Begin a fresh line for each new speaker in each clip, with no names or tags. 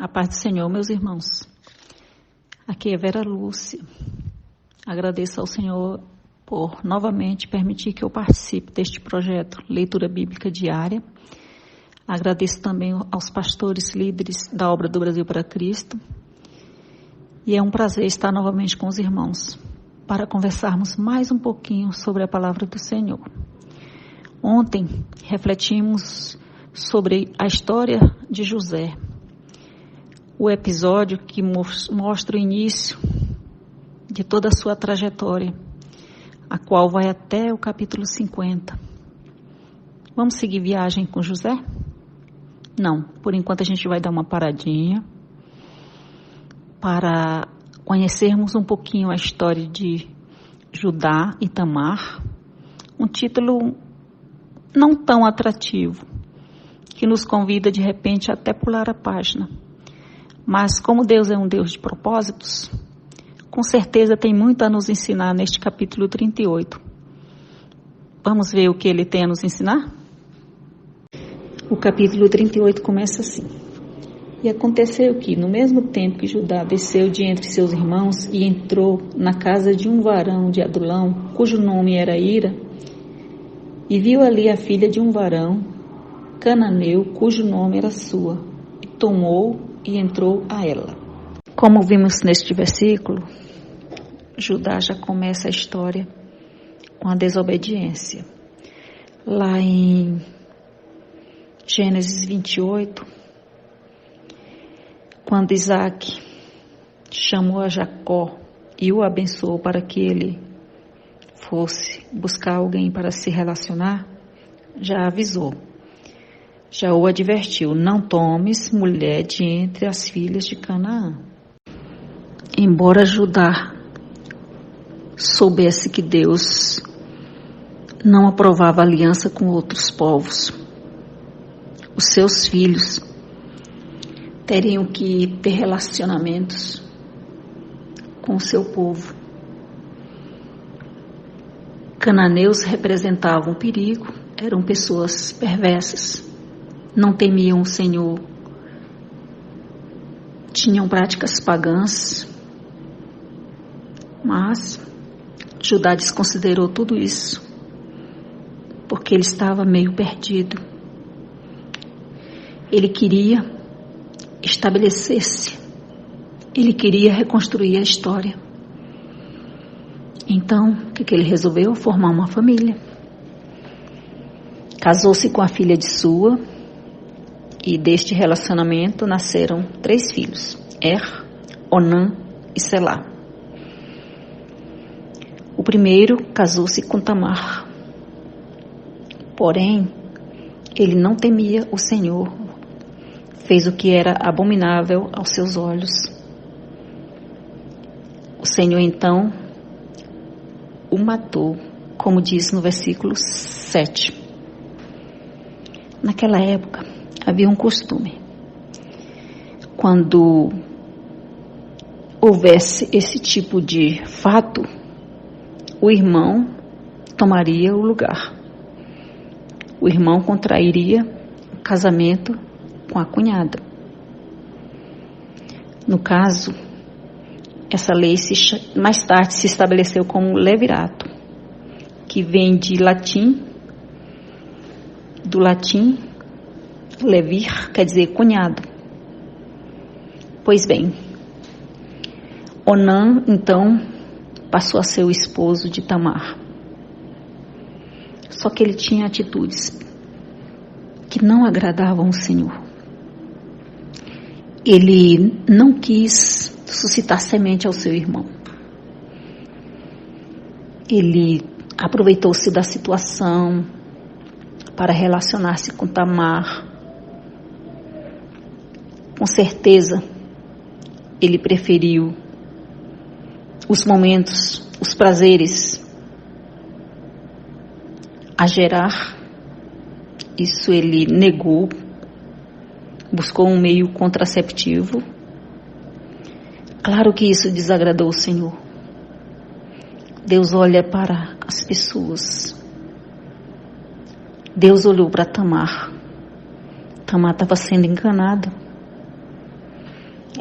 A paz do Senhor, meus irmãos. Aqui é Vera Lúcia. Agradeço ao Senhor por novamente permitir que eu participe deste projeto Leitura Bíblica Diária. Agradeço também aos pastores líderes da Obra do Brasil para Cristo. E é um prazer estar novamente com os irmãos para conversarmos mais um pouquinho sobre a palavra do Senhor. Ontem refletimos sobre a história de José. O episódio que mostra o início de toda a sua trajetória, a qual vai até o capítulo 50. Vamos seguir viagem com José? Não, por enquanto a gente vai dar uma paradinha para conhecermos um pouquinho a história de Judá e Tamar, um título não tão atrativo, que nos convida de repente até pular a página. Mas como Deus é um Deus de propósitos, com certeza tem muito a nos ensinar neste capítulo 38. Vamos ver o que ele tem a nos ensinar? O capítulo 38 começa assim. E aconteceu que, no mesmo tempo que Judá desceu de entre seus irmãos e entrou na casa de um varão de Adulão, cujo nome era Ira, e viu ali a filha de um varão cananeu, cujo nome era Sua, e tomou e entrou a ela. Como vimos neste versículo, Judá já começa a história com a desobediência. Lá em Gênesis 28, quando Isaac chamou a Jacó e o abençoou para que ele fosse buscar alguém para se relacionar, já avisou. Já o advertiu, não tomes mulher de entre as filhas de Canaã. Embora Judá soubesse que Deus não aprovava aliança com outros povos, os seus filhos teriam que ter relacionamentos com o seu povo. Cananeus representavam perigo, eram pessoas perversas, não temiam o Senhor, tinham práticas pagãs, mas Judá desconsiderou tudo isso, porque ele estava meio perdido. Ele queria estabelecer-se, ele queria reconstruir a história. Então, o que ele resolveu? Formar uma família. Casou-se com a filha de Sua, e deste relacionamento nasceram 3 filhos, Onã e Selá. O primeiro casou-se com Tamar, porém, ele não temia o Senhor, fez o que era abominável aos seus olhos. O Senhor então o matou, como diz no versículo 7. Naquela época, havia um costume. Quando houvesse esse tipo de fato, o irmão tomaria o lugar. O irmão contrairia o casamento com a cunhada. No caso, essa lei mais tarde se estabeleceu como levirato, que vem do latim, levir, quer dizer cunhado. Pois bem, Onã, então, passou a ser o esposo de Tamar. Só que ele tinha atitudes que não agradavam o Senhor. Ele não quis suscitar semente ao seu irmão. Ele aproveitou-se da situação para relacionar-se com Tamar. Com certeza, ele preferiu os momentos, os prazeres a gerar. Isso ele negou, buscou um meio contraceptivo. Claro que isso desagradou o Senhor. Deus olha para as pessoas. Deus olhou para Tamar. Tamar estava sendo enganada.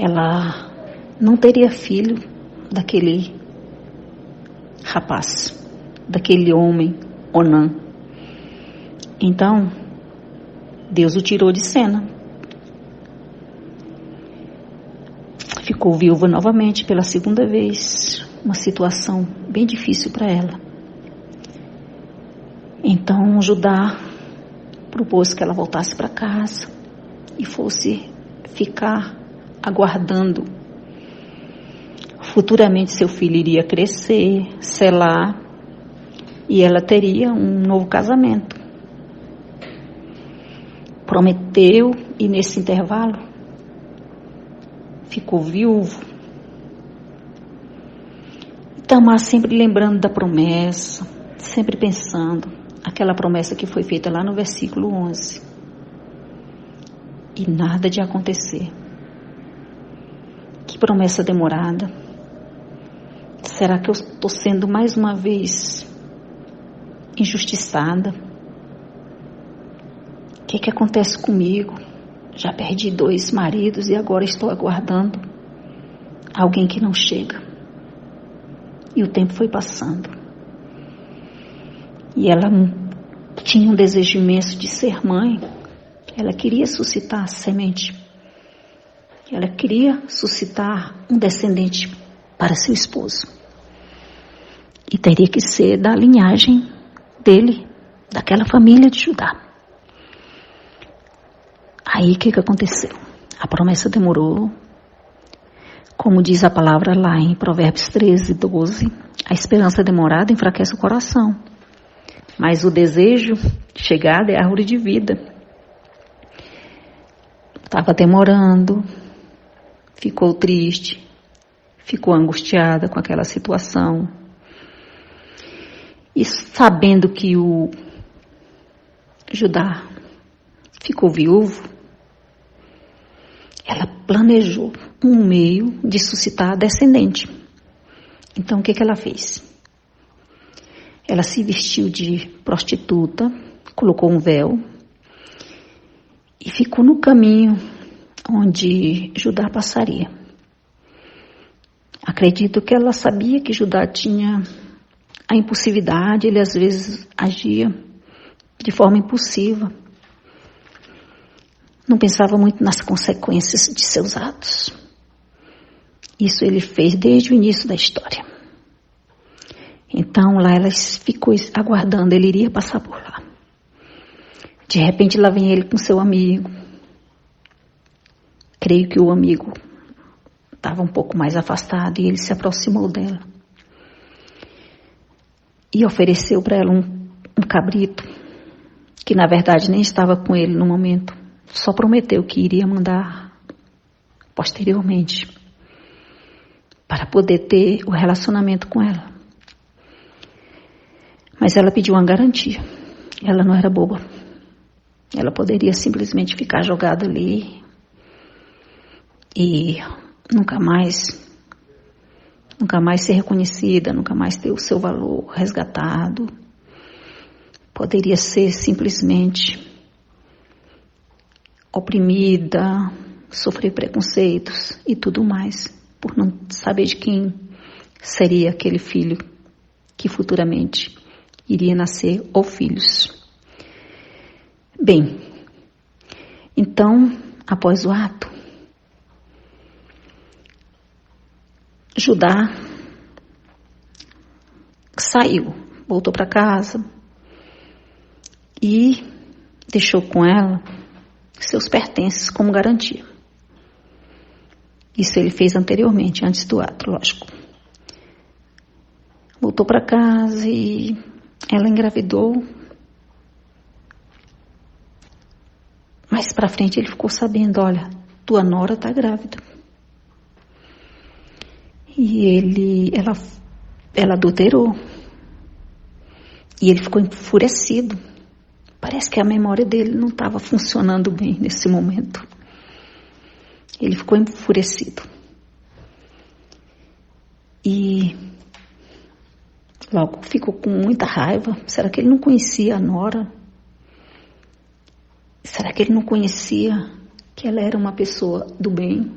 ela não teria filho daquele rapaz, daquele homem, Onã. Então, Deus o tirou de cena. Ficou viúva novamente pela segunda vez, uma situação bem difícil para ela. Então Judá propôs que ela voltasse para casa e fosse ficar aguardando. Futuramente seu filho iria crescer, selar, e ela teria um novo casamento. Prometeu, e nesse intervalo ficou viúvo. Tamar sempre lembrando da promessa, sempre pensando, aquela promessa que foi feita lá no versículo 11. E nada de acontecer. Que promessa demorada. Será que eu estou sendo mais uma vez injustiçada? O que acontece comigo? Já perdi 2 maridos e agora estou aguardando alguém que não chega. E o tempo foi passando. E ela tinha um desejo imenso de ser mãe. Ela queria suscitar a semente. Ela queria suscitar um descendente para seu esposo. E teria que ser da linhagem dele, daquela família de Judá. Aí o que aconteceu? A promessa demorou. Como diz a palavra lá em Provérbios 13, 12, a esperança demorada enfraquece o coração. Mas o desejo chegado é árvore de vida. Estava demorando, ficou triste, ficou angustiada com aquela situação. E sabendo que o Judá ficou viúvo, ela planejou um meio de suscitar descendente. Então o que ela fez? Ela se vestiu de prostituta, colocou um véu e ficou no caminho onde Judá passaria. Acredito que ela sabia que Judá tinha a impulsividade, ele às vezes agia de forma impulsiva. Não pensava muito nas consequências de seus atos. Isso ele fez desde o início da história. Então lá ela ficou aguardando, ele iria passar por lá. De repente lá vem ele com seu amigo. Creio que o amigo estava um pouco mais afastado e ele se aproximou dela. E ofereceu para ela um cabrito, que na verdade nem estava com ele no momento. Só prometeu que iria mandar posteriormente para poder ter o relacionamento com ela. Mas ela pediu uma garantia. Ela não era boba. Ela poderia simplesmente ficar jogada ali e nunca mais ser reconhecida, nunca mais ter o seu valor resgatado. Poderia ser simplesmente oprimida, sofrer preconceitos e tudo mais, por não saber de quem seria aquele filho que futuramente iria nascer ou filhos. Bem, então, após o ato, Judá saiu, voltou para casa e deixou com ela seus pertences como garantia. Isso ele fez anteriormente, antes do ato, lógico. Voltou para casa e ela engravidou. Mais para frente ele ficou sabendo, olha, tua nora está grávida. E ela adulterou. E ele ficou enfurecido. Parece que a memória dele não estava funcionando bem nesse momento. Ele ficou enfurecido. E logo ficou com muita raiva. Será que ele não conhecia a nora? Será que ele não conhecia que ela era uma pessoa do bem?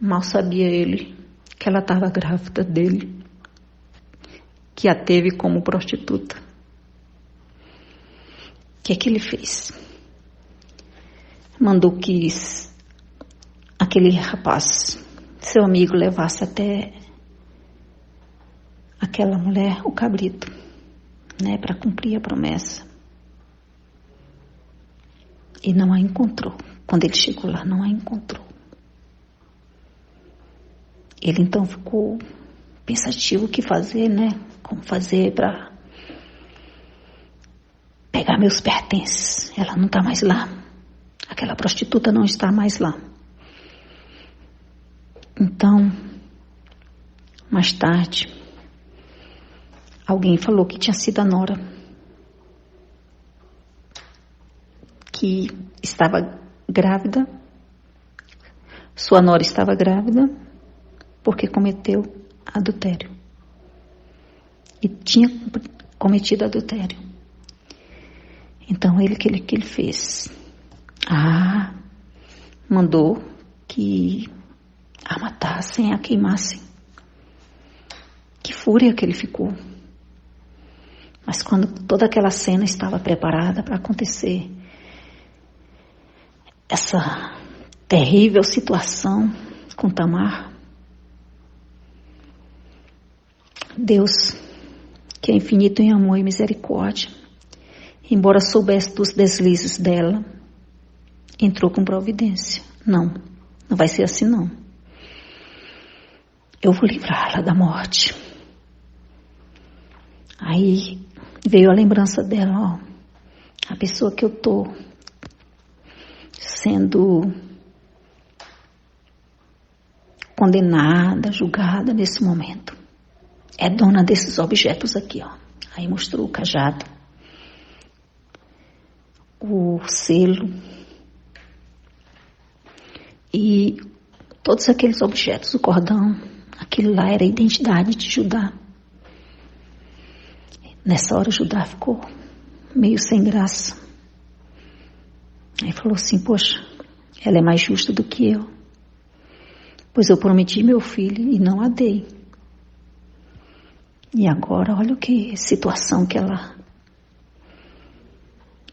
Mal sabia ele que ela estava grávida dele, que a teve como prostituta. O que é que ele fez? Mandou que aquele rapaz, seu amigo, levasse até aquela mulher o cabrito, né, para cumprir a promessa. E não a encontrou. Quando ele chegou lá, não a encontrou. Ele então ficou pensativo o que fazer, né? Como fazer para pegar meus pertences. Ela não está mais lá. Aquela prostituta não está mais lá. Então, mais tarde, alguém falou que tinha sido a nora, que estava grávida. Sua nora estava grávida porque cometeu adultério. E tinha cometido adultério. Então, o que ele fez? Mandou que a matassem, a queimassem. Que fúria que ele ficou. Mas quando toda aquela cena estava preparada para acontecer, essa terrível situação com Tamar, Deus, que é infinito em amor e misericórdia, embora soubesse dos deslizes dela, entrou com providência. Não vai ser assim não. Eu vou livrá-la da morte. Aí veio a lembrança dela, a pessoa que eu estou sendo condenada, julgada nesse momento, é dona desses objetos aqui, Aí mostrou o cajado, o selo e todos aqueles objetos, o cordão, aquilo lá era a identidade de Judá. Nessa hora Judá ficou meio sem graça. Aí falou assim, poxa, ela é mais justa do que eu, pois eu prometi meu filho e não a dei. E agora olha que situação que ela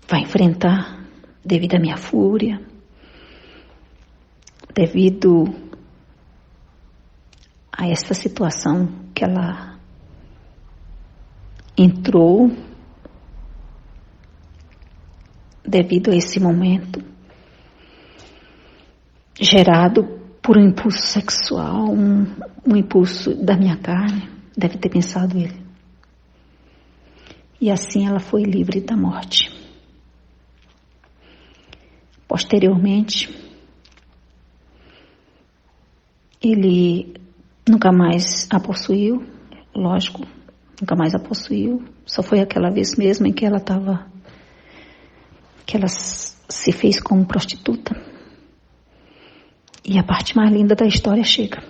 vai enfrentar devido à minha fúria, devido a essa situação que ela entrou, devido a esse momento gerado por um impulso sexual, um impulso da minha carne, deve ter pensado ele. E assim ela foi livre da morte. Posteriormente, ele nunca mais a possuiu, lógico, nunca mais a possuiu. Só foi aquela vez mesmo em que ela se fez como prostituta. E a parte mais linda da história chega,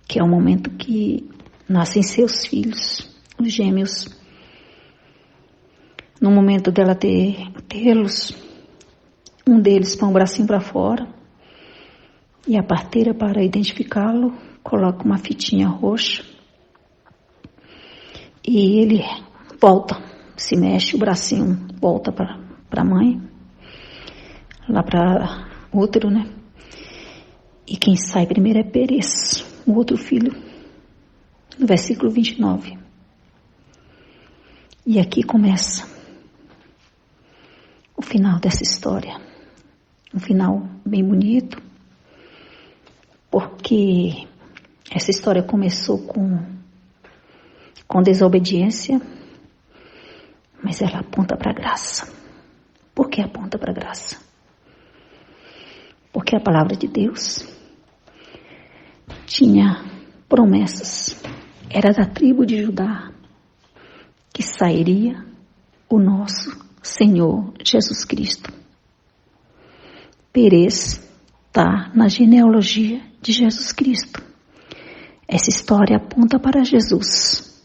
que é o momento que nascem seus filhos, os gêmeos. No momento dela tê-los, um deles põe o bracinho para fora e a parteira, para identificá-lo, coloca uma fitinha roxa e ele volta, se mexe, o bracinho volta para a mãe, lá para o útero, né? E quem sai primeiro é Pérez, o outro filho, no versículo 29. E aqui começa o final dessa história. Um final bem bonito, porque essa história começou com desobediência, mas ela aponta para a graça. Por que aponta para a graça? Porque a palavra de Deus tinha promessas. Era da tribo de Judá que sairia o nosso Senhor Jesus Cristo. Pérez está na genealogia de Jesus Cristo. Essa história aponta para Jesus.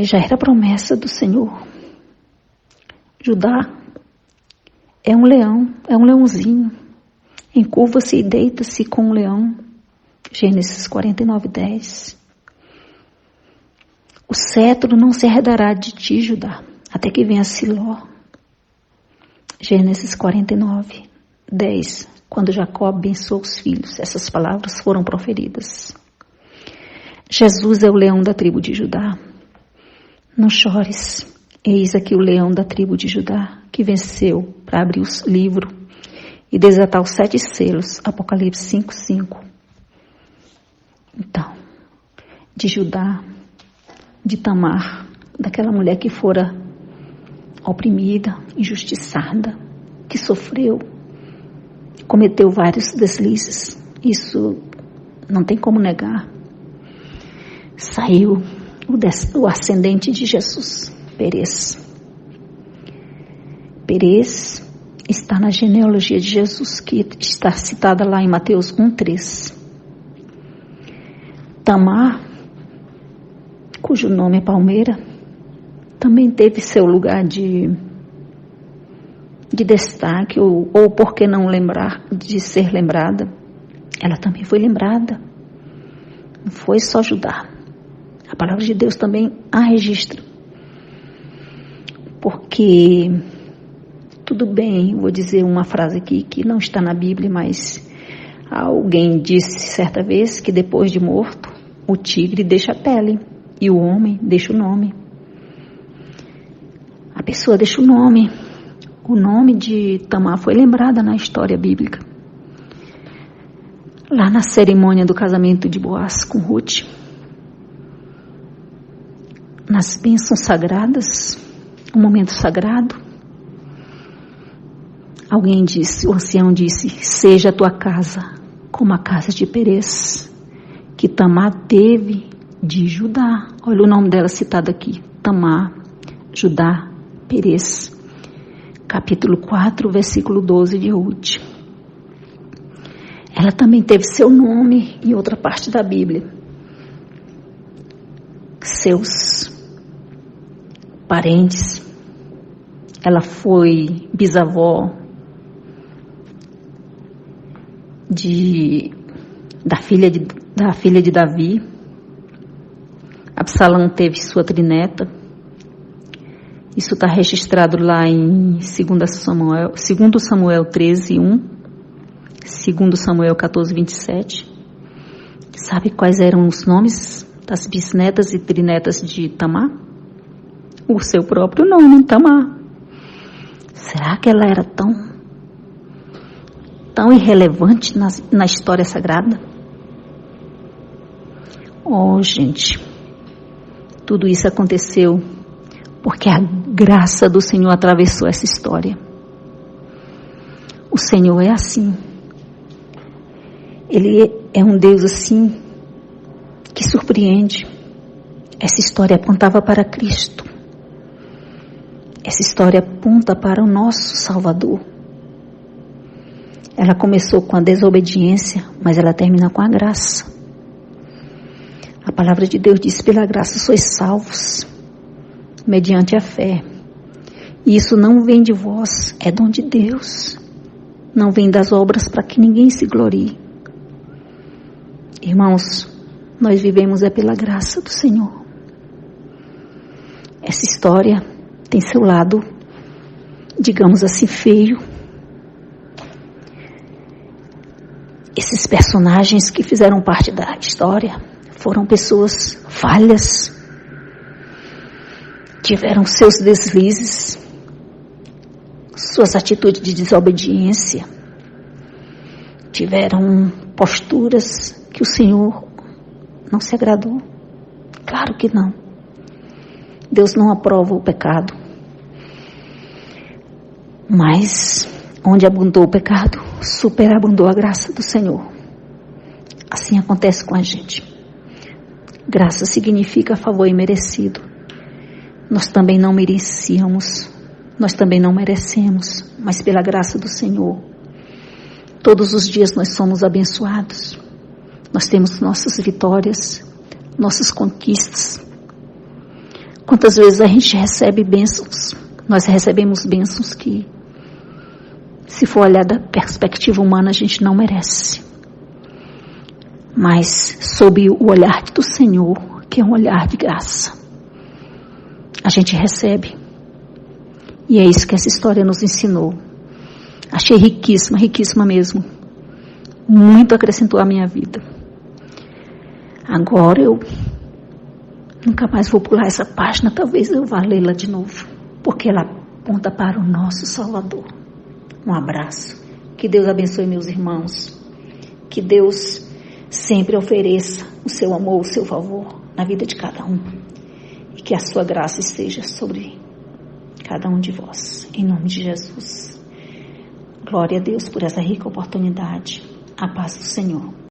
Já era promessa do Senhor. Judá é um leão, é um leãozinho. Encurva-se e deita-se com o leão. Gênesis 49:10. O cetro não se arredará de ti, Judá, até que venha Siló. Gênesis 49:10. Quando Jacó abençoou os filhos, essas palavras foram proferidas. Jesus é o leão da tribo de Judá. Não chores, eis aqui o leão da tribo de Judá, que venceu para abrir o livro e desatar os 7 selos. Apocalipse 5:5. Então, de Judá, de Tamar, daquela mulher que fora oprimida, injustiçada, que sofreu, cometeu vários deslizes, isso não tem como negar. Saiu o ascendente de Jesus, Perez. Perez está na genealogia de Jesus, que está citada lá em Mateus 1:3. Tamar, cujo nome é Palmeira, também teve seu lugar de destaque, ou por que não lembrar, de ser lembrada. Ela também foi lembrada. Não foi só Judá. A palavra de Deus também a registra. Porque, tudo bem, vou dizer uma frase aqui que não está na Bíblia, mas alguém disse certa vez que depois de morto, o tigre deixa a pele e o homem deixa o nome. A pessoa deixa o nome. O nome de Tamar foi lembrada na história bíblica. Lá na cerimônia do casamento de Boaz com Ruth, nas bênçãos sagradas, um momento sagrado, alguém disse, o ancião disse, seja a tua casa como a casa de Perez, que Tamar teve de Judá. Olha o nome dela citado aqui, Tamar, Judá, Perez. Capítulo 4, versículo 12 de Ruth. Ela também teve seu nome em outra parte da Bíblia. Seus parentes. Ela foi bisavó da filha de Davi. Absalão teve sua trineta. Isso está registrado lá em 2 Samuel 13:1, 2 Samuel 14:27. Sabe quais eram os nomes das bisnetas e trinetas de Tamar? O seu próprio nome, Tamar. Será que ela era tão irrelevante na história sagrada? Oh, gente, tudo isso aconteceu porque a graça do Senhor atravessou essa história. O Senhor é assim. Ele é um Deus assim, que surpreende. Essa história apontava para Cristo. Essa história aponta para o nosso Salvador. Ela começou com a desobediência, mas ela termina com a graça. A palavra de Deus diz, pela graça sois salvos, mediante a fé. E isso não vem de vós, é dom de Deus. Não vem das obras para que ninguém se glorie. Irmãos, nós vivemos é pela graça do Senhor. Essa história tem seu lado, digamos assim, feio. Esses personagens que fizeram parte da história foram pessoas falhas, tiveram seus deslizes, suas atitudes de desobediência, tiveram posturas que o Senhor não se agradou. Claro que não. Deus não aprova o pecado. Mas onde abundou o pecado, superabundou a graça do Senhor. Assim acontece com a gente. Graça significa favor imerecido. Nós também não merecíamos, nós também não merecemos, mas pela graça do Senhor, todos os dias nós somos abençoados. Nós temos nossas vitórias, nossas conquistas. Quantas vezes a gente recebe bênçãos? Nós recebemos bênçãos que Se for olhar da perspectiva humana, a gente não merece. Mas sob o olhar do Senhor, que é um olhar de graça, a gente recebe. E é isso que essa história nos ensinou. Achei riquíssima, riquíssima mesmo. Muito acrescentou à minha vida. Agora eu nunca mais vou pular essa página, talvez eu vá lê-la de novo, porque ela aponta para o nosso Salvador. Um abraço. Que Deus abençoe meus irmãos. Que Deus sempre ofereça o seu amor, o seu favor na vida de cada um. E que a sua graça esteja sobre cada um de vós. Em nome de Jesus. Glória a Deus por essa rica oportunidade. A paz do Senhor.